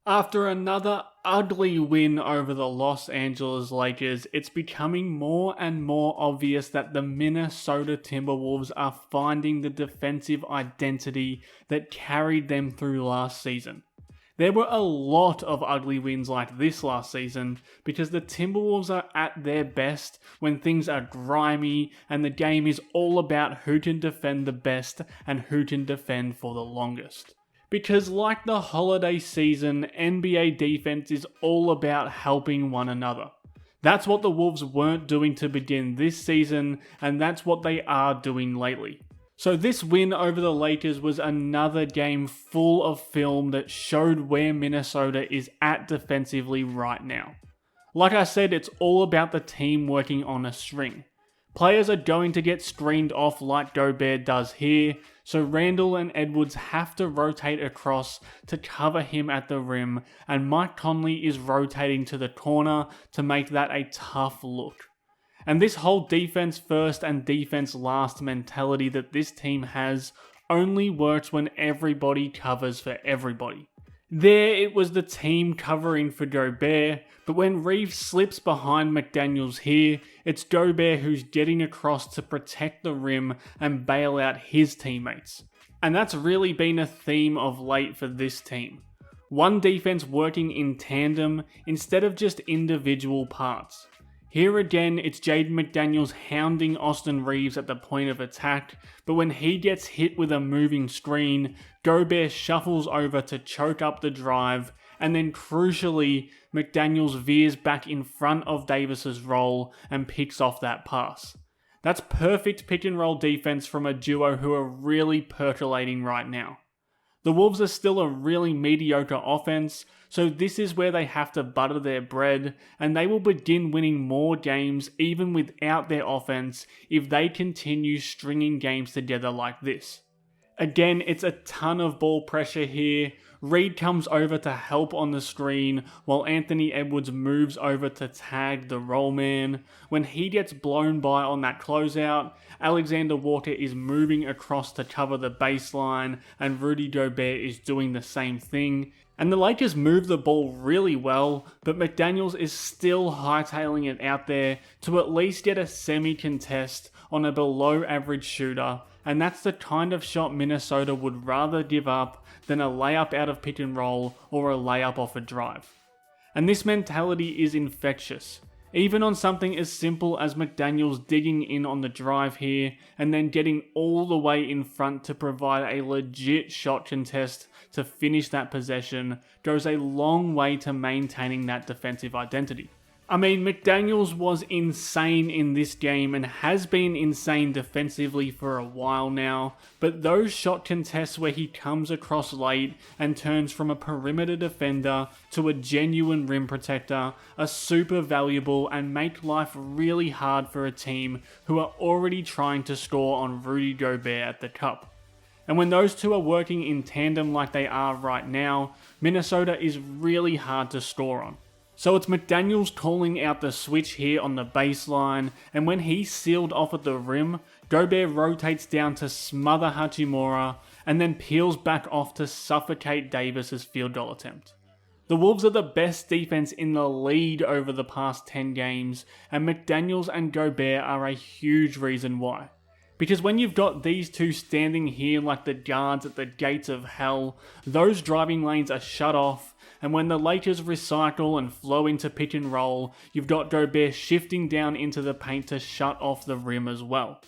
After another ugly win over the Los Angeles Lakers, it's becoming more and more obvious that the Minnesota Timberwolves are finding the defensive identity that carried them through last season. There were a lot of ugly wins like this last season because the Timberwolves are at their best when things are grimy and the game is all about who can defend the best and who can defend for the longest. Because like the holiday season, NBA defense is all about helping one another. That's what the Wolves weren't doing to begin this season, and that's what they are doing lately. So this win over the Lakers was another game full of film that showed where Minnesota is at defensively right now. Like I said, it's all about the team working on a string. Players are going to get screened off like Gobert does here, so Randle and Edwards have to rotate across to cover him at the rim, and Mike Conley is rotating to the corner to make that a tough look. And this whole defense first and defense last mentality that this team has only works when everybody covers for everybody. There it was the team covering for Gobert, but when Reeves slips behind McDaniels here, it's Gobert who's getting across to protect the rim and bail out his teammates. And that's really been a theme of late for this team. One defense working in tandem instead of just individual parts. Here again, it's Jaden McDaniels hounding Austin Reeves at the point of attack, but when he gets hit with a moving screen, Gobert shuffles over to choke up the drive, and then crucially, McDaniels veers back in front of Davis's roll and picks off that pass. That's perfect pick and roll defense from a duo who are really percolating right now. The Wolves are still a really mediocre offense, so this is where they have to butter their bread, and they will begin winning more games even without their offense if they continue stringing games together like this. Again, it's a ton of ball pressure here. Reed comes over to help on the screen while Anthony Edwards moves over to tag the roll man. When he gets blown by on that closeout, Alexander Walker is moving across to cover the baseline and Rudy Gobert is doing the same thing. And the Lakers move the ball really well, but McDaniels is still hightailing it out there to at least get a semi-contest on a below average shooter, and that's the kind of shot Minnesota would rather give up than a layup out of pick and roll or a layup off a drive. And this mentality is infectious. Even on something as simple as McDaniels digging in on the drive here and then getting all the way in front to provide a legit shot contest to finish that possession goes a long way to maintaining that defensive identity. I mean, McDaniels was insane in this game and has been insane defensively for a while now, but those shot contests where he comes across late and turns from a perimeter defender to a genuine rim protector are super valuable and make life really hard for a team who are already trying to score on Rudy Gobert at the cup. And when those two are working in tandem like they are right now, Minnesota is really hard to score on. So it's McDaniels calling out the switch here on the baseline, and when he's sealed off at the rim, Gobert rotates down to smother Hachimura, and then peels back off to suffocate Davis's field goal attempt. The Wolves are the best defense in the league over the past 10 games, and McDaniels and Gobert are a huge reason why. Because when you've got these two standing here like the guards at the gates of hell, those driving lanes are shut off, and when the Lakers recycle and flow into pick and roll, you've got Gobert shifting down into the paint to shut off the rim as well.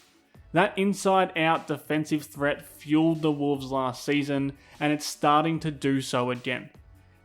That inside-out defensive threat fueled the Wolves last season, and it's starting to do so again.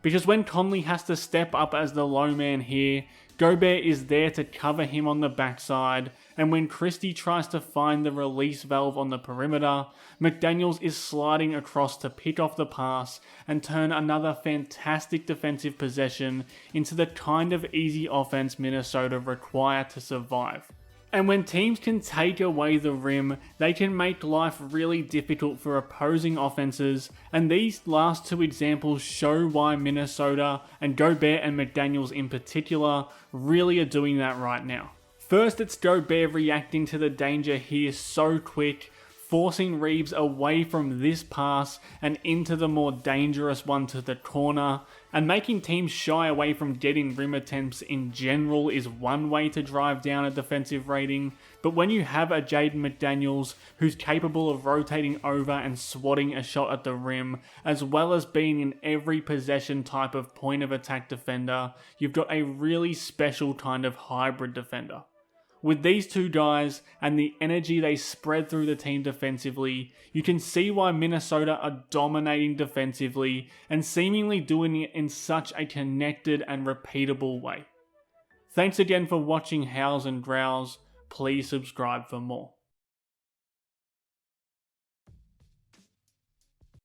Because when Conley has to step up as the low man here, Gobert is there to cover him on the backside, and when Christie tries to find the release valve on the perimeter, McDaniels is sliding across to pick off the pass and turn another fantastic defensive possession into the kind of easy offense Minnesota require to survive. And when teams can take away the rim, they can make life really difficult for opposing offenses, and these last two examples show why Minnesota, and Gobert and McDaniels in particular, really are doing that right now. First, it's Gobert reacting to the danger here so quick, forcing Reeves away from this pass and into the more dangerous one to the corner, And making teams shy away from getting rim attempts in general is one way to drive down a defensive rating, but when you have a Jaden McDaniels who's capable of rotating over and swatting a shot at the rim, as well as being in every possession type of point of attack defender, you've got a really special kind of hybrid defender. With these two guys and the energy they spread through the team defensively, you can see why Minnesota are dominating defensively and seemingly doing it in such a connected and repeatable way. Thanks again for watching Howls and Growls. Please subscribe for more.